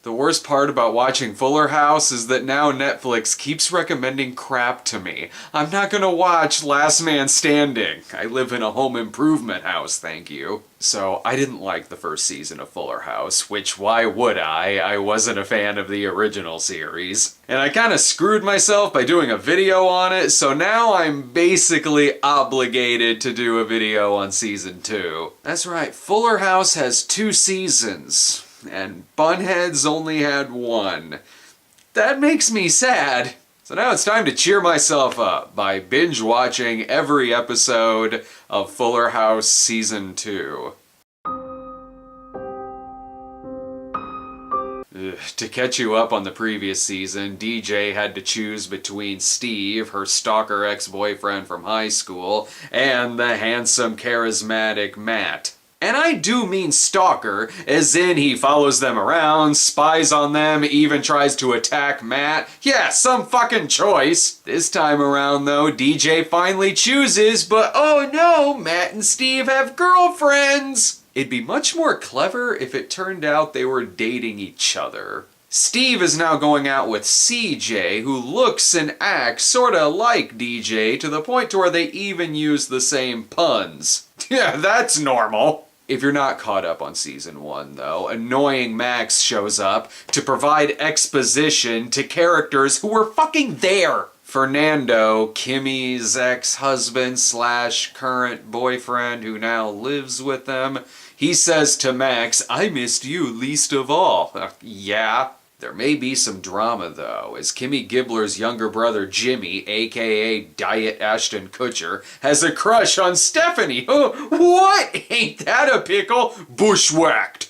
The worst part about watching Fuller House is that now Netflix keeps recommending crap to me. I'm not gonna watch Last Man Standing. I live in a home improvement house, thank you. So I didn't like the first season of Fuller House, which why would I? I wasn't a fan of the original series. And I kinda screwed myself by doing a video on it, so now I'm basically obligated to do a video on season 2. That's right, Fuller House has 2 seasons. And Bunheads only had 1. That makes me sad. So now it's time to cheer myself up by binge watching every episode of Fuller House Season 2. To catch you up on the previous season, DJ had to choose between Steve, her stalker ex-boyfriend from high school, and the handsome, charismatic Matt. And I do mean stalker, as in he follows them around, spies on them, even tries to attack Matt. Yeah, some fucking choice. This time around though, DJ finally chooses, but oh no, Matt and Steve have girlfriends! It'd be much more clever if it turned out they were dating each other. Steve is now going out with CJ, who looks and acts sorta like DJ to the point to where they even use the same puns. Yeah, that's normal. If you're not caught up on season 1, though, annoying Max shows up to provide exposition to characters who were fucking there. Fernando, Kimmy's ex-husband / current boyfriend who now lives with them, he says to Max, "I missed you least of all." Yeah. There may be some drama, though, as Kimmy Gibbler's younger brother Jimmy, aka Diet Ashton Kutcher, has a crush on Stephanie. What? Ain't that a pickle? Bushwhacked!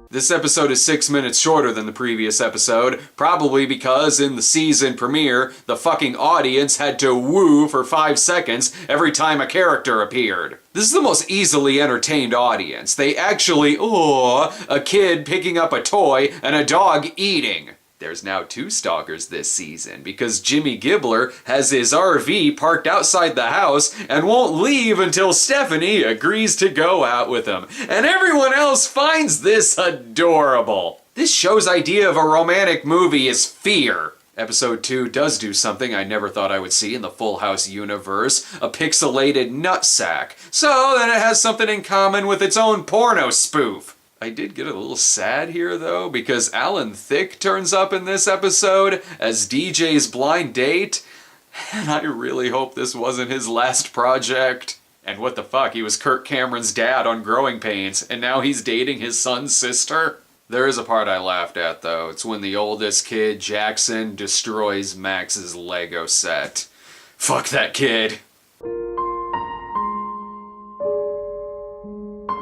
This episode is 6 minutes shorter than the previous episode, probably because in the season premiere, the fucking audience had to woo for 5 seconds every time a character appeared. This is the most easily entertained audience. They actually, a kid picking up a toy and a dog eating. There's now 2 stalkers this season because Jimmy Gibbler has his RV parked outside the house and won't leave until Stephanie agrees to go out with him. And everyone else finds this adorable. This show's idea of a romantic movie is fear. Episode 2 does do something I never thought I would see in the Full House universe, a pixelated nutsack. So then it has something in common with its own porno spoof. I did get a little sad here, though, because Alan Thicke turns up in this episode as DJ's blind date, and I really hope this wasn't his last project. And what the fuck, he was Kirk Cameron's dad on Growing Pains, and now he's dating his son's sister? There is a part I laughed at, though. It's when the oldest kid, Jackson, destroys Max's Lego set. Fuck that kid.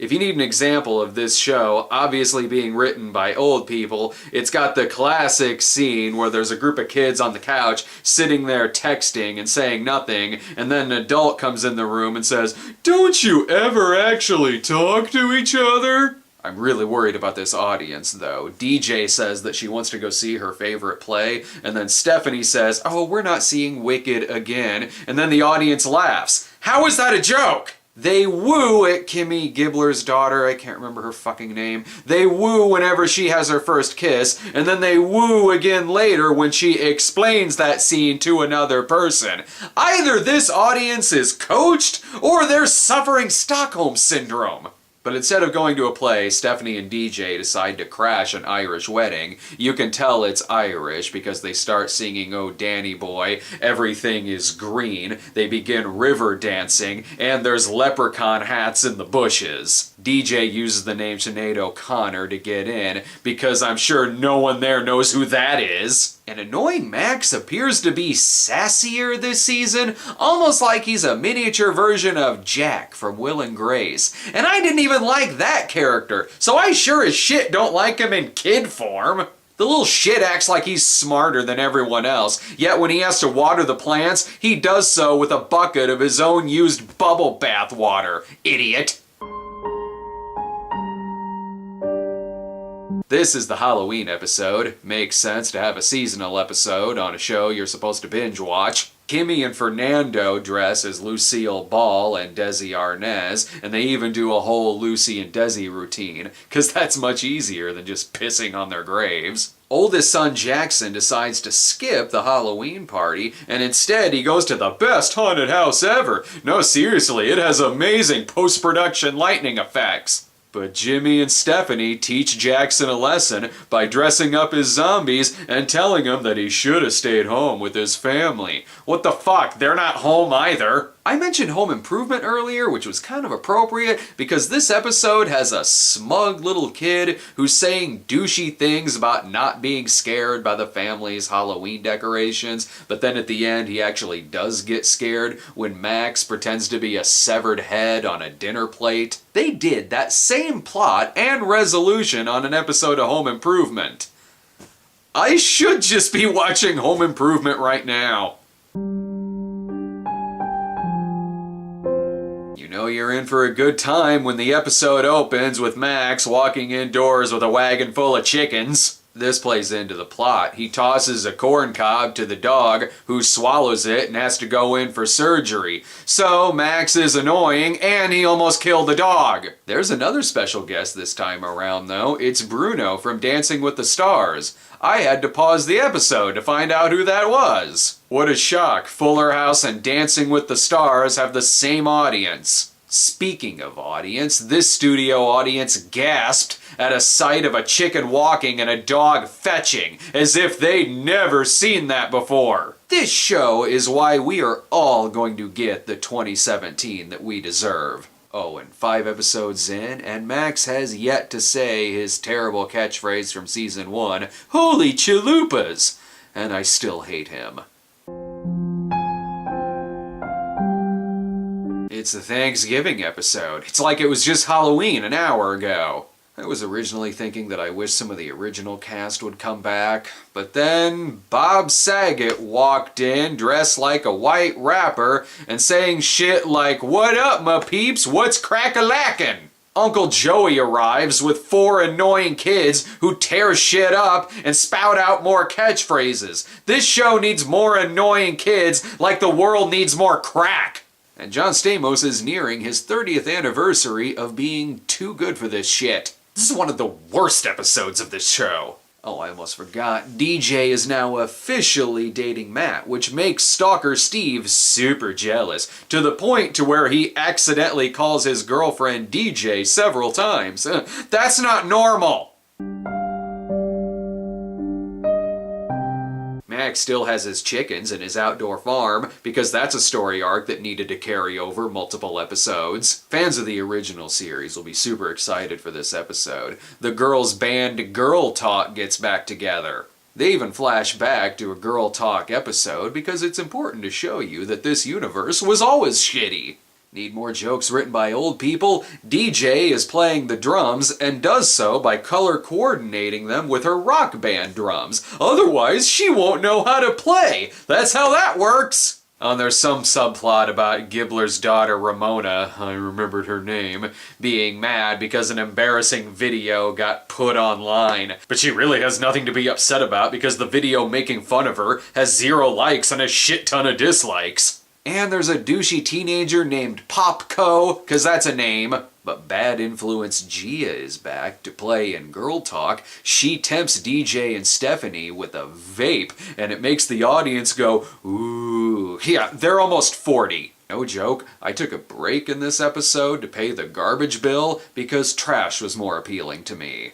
If you need an example of this show, obviously being written by old people, it's got the classic scene where there's a group of kids on the couch sitting there texting and saying nothing, and then an adult comes in the room and says, "Don't you ever actually talk to each other?" I'm really worried about this audience, though. DJ says that she wants to go see her favorite play, and then Stephanie says, "Oh, we're not seeing Wicked again," and then the audience laughs. How is that a joke? They woo at Kimmy Gibbler's daughter, I can't remember her fucking name. They woo whenever she has her first kiss, and then they woo again later when she explains that scene to another person. Either this audience is coached, or they're suffering Stockholm Syndrome. But instead of going to a play, Stephanie and DJ decide to crash an Irish wedding. You can tell it's Irish because they start singing "Oh Danny Boy," "Everything is Green," they begin river dancing, and there's leprechaun hats in the bushes. DJ uses the name Sinead O'Connor to get in, because I'm sure no one there knows who that is. And annoying Max appears to be sassier this season, almost like he's a miniature version of Jack from Will and Grace. And I didn't even like that character, so I sure as shit don't like him in kid form. The little shit acts like he's smarter than everyone else, yet when he has to water the plants, he does so with a bucket of his own used bubble bath water. Idiot. This is the Halloween episode. Makes sense to have a seasonal episode on a show you're supposed to binge watch. Kimmy and Fernando dress as Lucille Ball and Desi Arnaz, and they even do a whole Lucy and Desi routine, because that's much easier than just pissing on their graves. Oldest son Jackson decides to skip the Halloween party, and instead he goes to the best haunted house ever. No, seriously, it has amazing post-production lightning effects. But Jimmy and Stephanie teach Jackson a lesson by dressing up as zombies and telling him that he should have stayed home with his family. What the fuck? They're not home either. I mentioned Home Improvement earlier, which was kind of appropriate because this episode has a smug little kid who's saying douchey things about not being scared by the family's Halloween decorations, but then at the end he actually does get scared when Max pretends to be a severed head on a dinner plate. They did that same plot and resolution on an episode of Home Improvement. I should just be watching Home Improvement right now. You know you're in for a good time when the episode opens with Max walking indoors with a wagon full of chickens. This plays into the plot. He tosses a corn cob to the dog, who swallows it and has to go in for surgery. So Max is annoying and he almost killed the dog. There's another special guest this time around though. It's Bruno from Dancing with the Stars. I had to pause the episode to find out who that was. What a shock. Fuller House and Dancing with the Stars have the same audience. Speaking of audience, this studio audience gasped at a sight of a chicken walking and a dog fetching, as if they'd never seen that before. This show is why we are all going to get the 2017 that we deserve. Oh, and 5 episodes in, and Max has yet to say his terrible catchphrase from season 1, "Holy chalupas!" And I still hate him. It's the Thanksgiving episode. It's like it was just Halloween an hour ago. I was originally thinking that I wish some of the original cast would come back, but then Bob Saget walked in dressed like a white rapper and saying shit like, "What up, my peeps? What's crack-a-lackin'?" Uncle Joey arrives with 4 annoying kids who tear shit up and spout out more catchphrases. This show needs more annoying kids like the world needs more crack. And John Stamos is nearing his 30th anniversary of being too good for this shit. This is one of the worst episodes of this show. Oh, I almost forgot. DJ is now officially dating Matt, which makes Stalker Steve super jealous, to the point to where he accidentally calls his girlfriend DJ several times. That's not normal! Max still has his chickens and his outdoor farm, because that's a story arc that needed to carry over multiple episodes. Fans of the original series will be super excited for this episode. The girls' band Girl Talk gets back together. They even flash back to a Girl Talk episode because it's important to show you that this universe was always shitty. Need more jokes written by old people? DJ is playing the drums and does so by color coordinating them with her rock band drums. Otherwise, she won't know how to play. That's how that works. There's some subplot about Gibbler's daughter Ramona, I remembered her name, being mad because an embarrassing video got put online. But she really has nothing to be upset about because the video making fun of her has 0 likes and a shit ton of dislikes. And there's a douchey teenager named Popco, cause that's a name. But bad influence Gia is back to play in Girl Talk. She tempts DJ and Stephanie with a vape, and it makes the audience go, ooh. Yeah, they're almost 40. No joke, I took a break in this episode to pay the garbage bill because trash was more appealing to me.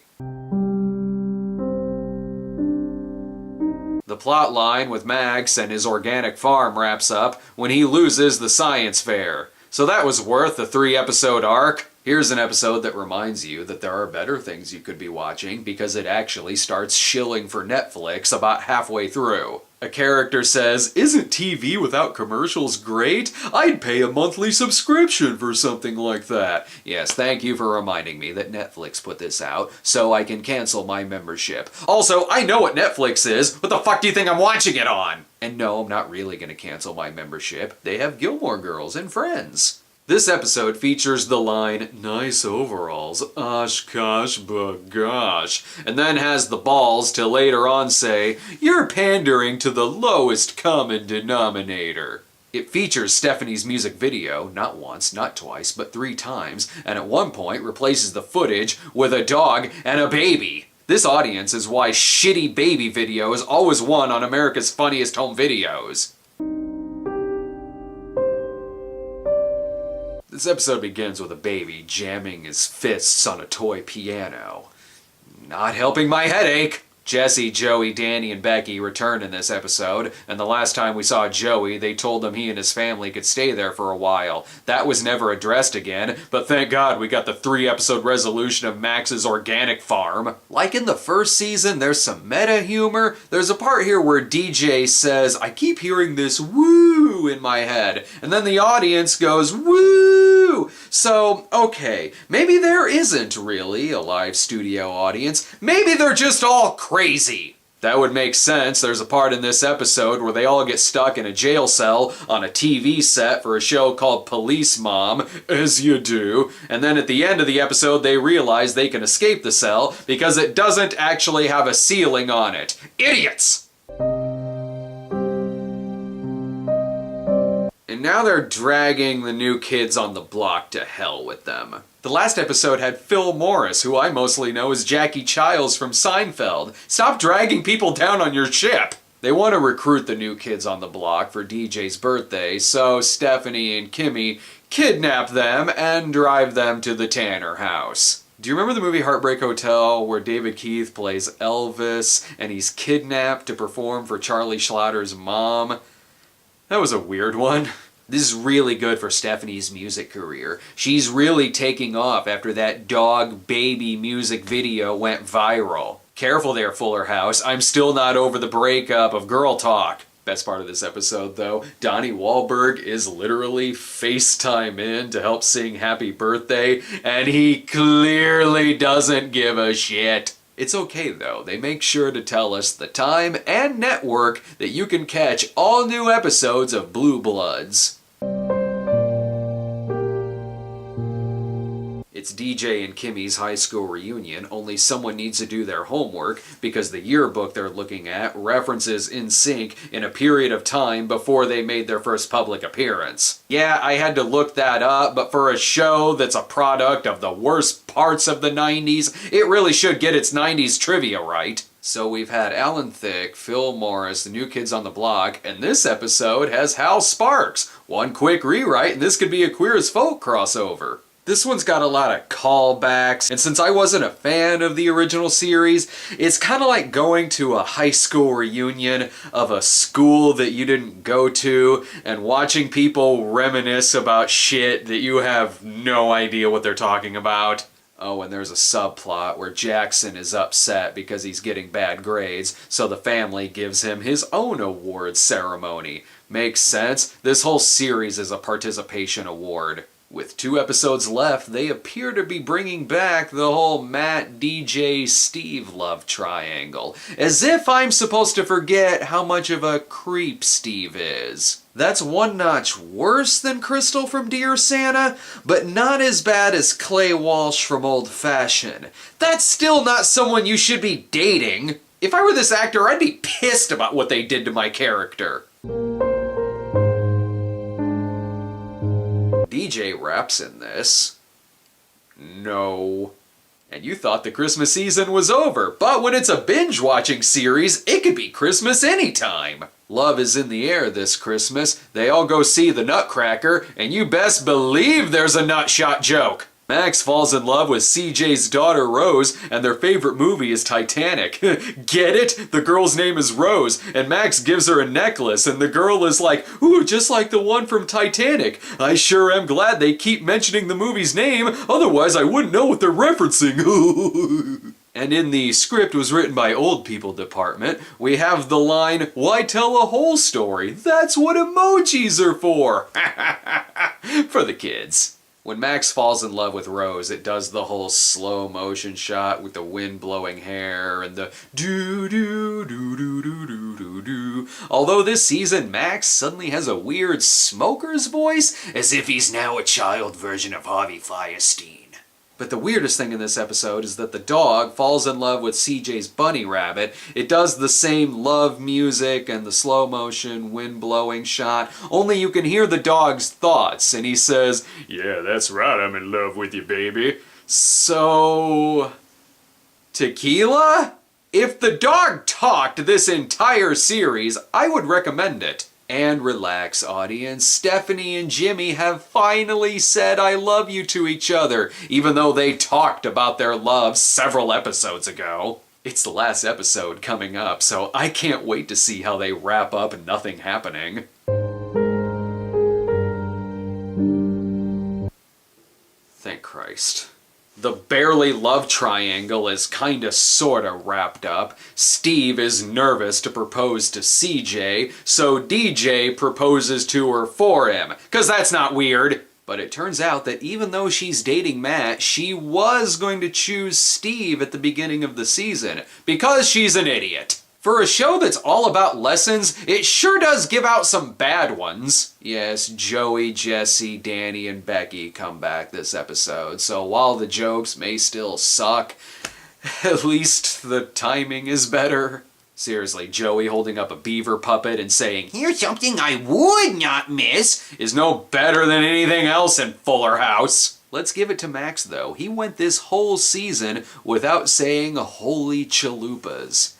The plot line with Max and his organic farm wraps up when he loses the science fair. So that was worth a 3-episode arc. Here's an episode that reminds you that there are better things you could be watching because it actually starts shilling for Netflix about halfway through. A character says, "Isn't TV without commercials great? I'd pay a monthly subscription for something like that." Yes, thank you for reminding me that Netflix put this out, so I can cancel my membership. Also, I know what Netflix is. What the fuck do you think I'm watching it on? And no, I'm not really gonna cancel my membership. They have Gilmore Girls and Friends. This episode features the line, "Nice overalls, Oshkosh bagosh," and then has the balls to later on say, "You're pandering to the lowest common denominator." It features Stephanie's music video, not once, not twice, but 3 times, and at one point replaces the footage with a dog and a baby. This audience is why shitty baby videos always won on America's Funniest Home Videos. This episode begins with a baby jamming his fists on a toy piano. Not helping my headache! Jesse, Joey, Danny, and Becky return in this episode, and the last time we saw Joey, they told him he and his family could stay there for a while. That was never addressed again, but thank God we got the 3-episode resolution of Max's organic farm. Like in the first season, there's some meta humor. There's a part here where DJ says, "I keep hearing this woo in my head," and then the audience goes, "Woo!" So, okay, maybe there isn't really a live studio audience. Maybe they're just all crazy. That would make sense. There's a part in this episode where they all get stuck in a jail cell on a TV set for a show called Police Mom, as you do, and then at the end of the episode they realize they can escape the cell because it doesn't actually have a ceiling on it. Idiots! And now they're dragging the new kids on the block to hell with them. The last episode had Phil Morris, who I mostly know as Jackie Chiles from Seinfeld. Stop dragging people down on your ship! They want to recruit the new kids on the block for DJ's birthday, so Stephanie and Kimmy kidnap them and drive them to the Tanner house. Do you remember the movie Heartbreak Hotel where David Keith plays Elvis and he's kidnapped to perform for Charlie Schlotter's mom? That was a weird one. This is really good for Stephanie's music career. She's really taking off after that dog baby music video went viral. Careful there, Fuller House. I'm still not over the breakup of Girl Talk. Best part of this episode, though, Donnie Wahlberg is literally FaceTime in to help sing Happy Birthday, and he clearly doesn't give a shit. It's okay though, they make sure to tell us the time and network that you can catch all new episodes of Blue Bloods. It's DJ and Kimmy's high school reunion, only someone needs to do their homework because the yearbook they're looking at references NSYNC in a period of time before they made their first public appearance. Yeah, I had to look that up, but for a show that's a product of the worst parts of the 90s, it really should get its 90s trivia right. So we've had Alan Thicke, Phil Morris, the New Kids on the Block, and this episode has Hal Sparks. One quick rewrite and this could be a Queer as Folk crossover. This one's got a lot of callbacks, and since I wasn't a fan of the original series, it's kind of like going to a high school reunion of a school that you didn't go to and watching people reminisce about shit that you have no idea what they're talking about. Oh, and there's a subplot where Jackson is upset because he's getting bad grades, so the family gives him his own awards ceremony. Makes sense. This whole series is a participation award. With 2 episodes left, they appear to be bringing back the whole Matt, DJ, Steve love triangle. As if I'm supposed to forget how much of a creep Steve is. That's one notch worse than Crystal from Dear Santa, but not as bad as Clay Walsh from Old Fashioned. That's still not someone you should be dating. If I were this actor, I'd be pissed about what they did to my character. DJ raps in this. No. And you thought the Christmas season was over, but when it's a binge-watching series, it could be Christmas anytime. Love is in the air this Christmas. They all go see the Nutcracker, and you best believe there's a nutshot joke. Max falls in love with CJ's daughter Rose, and their favorite movie is Titanic. Get it? The girl's name is Rose, and Max gives her a necklace, and the girl is like, "Ooh, just like the one from Titanic. I sure am glad they keep mentioning the movie's name, otherwise I wouldn't know what they're referencing." And in the script was written by Old People department, we have the line, "Why tell a whole story? That's what emojis are for." For the kids. When Max falls in love with Rose, it does the whole slow motion shot with the wind blowing hair and the doo doo doo doo doo doo doo doo. Although this season, Max suddenly has a weird smoker's voice, as if he's now a child version of Harvey Fierstein. But the weirdest thing in this episode is that the dog falls in love with CJ's bunny rabbit. It does the same love music and the slow motion wind blowing shot, only you can hear the dog's thoughts, and he says, "Yeah, that's right, I'm in love with you, baby." So... tequila? If the dog talked this entire series, I would recommend it. And relax, audience. Stephanie and Jimmy have finally said I love you to each other, even though they talked about their love several episodes ago. It's the last episode coming up, so I can't wait to see how they wrap up nothing happening. Thank Christ. The barely love triangle is kinda sorta wrapped up. Steve is nervous to propose to CJ, so DJ proposes to her for him, 'cause that's not weird. But it turns out that even though she's dating Matt, she was going to choose Steve at the beginning of the season, because she's an idiot. For a show that's all about lessons, it sure does give out some bad ones. Yes, Joey, Jesse, Danny, and Becky come back this episode, so while the jokes may still suck, at least the timing is better. Seriously, Joey holding up a beaver puppet and saying, "Here's something I would not miss," is no better than anything else in Fuller House. Let's give it to Max though. He went this whole season without saying holy chalupas.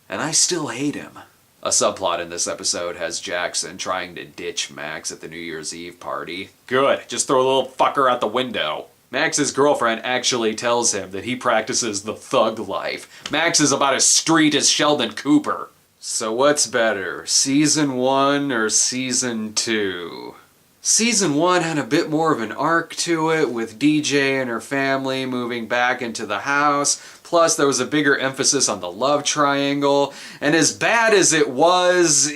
And I still hate him. A subplot in this episode has Jackson trying to ditch Max at the New Year's Eve party. Good, just throw the little fucker out the window. Max's girlfriend actually tells him that he practices the thug life. Max is about as street as Sheldon Cooper. So what's better, season 1 or season 2? Season 1 had a bit more of an arc to it, with DJ and her family moving back into the house, plus there was a bigger emphasis on the love triangle, and as bad as it was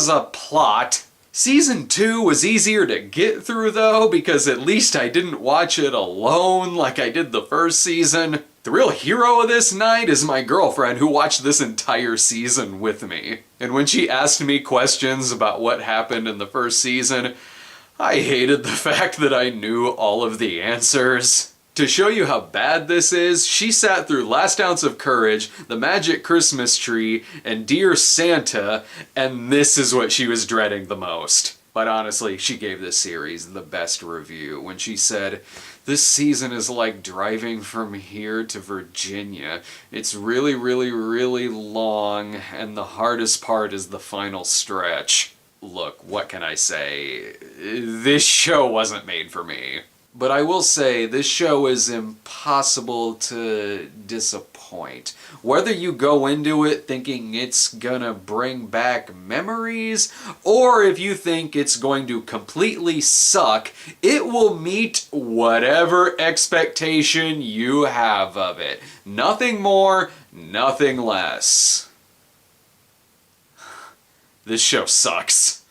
a plot. Season 2 was easier to get through though, because at least I didn't watch it alone like I did the first season. The real hero of this night is my girlfriend, who watched this entire season with me. And when she asked me questions about what happened in the first season, I hated the fact that I knew all of the answers. To show you how bad this is, she sat through Last Ounce of Courage, The Magic Christmas Tree, and Dear Santa, and this is what she was dreading the most. But honestly, she gave this series the best review when she said, "This season is like driving from here to Virginia. It's really, really, really long, and the hardest part is the final stretch." Look, what can I say? This show wasn't made for me. But I will say, this show is impossible to disappoint. Whether you go into it thinking it's gonna bring back memories, or if you think it's going to completely suck, it will meet whatever expectation you have of it. Nothing more, nothing less. This show sucks.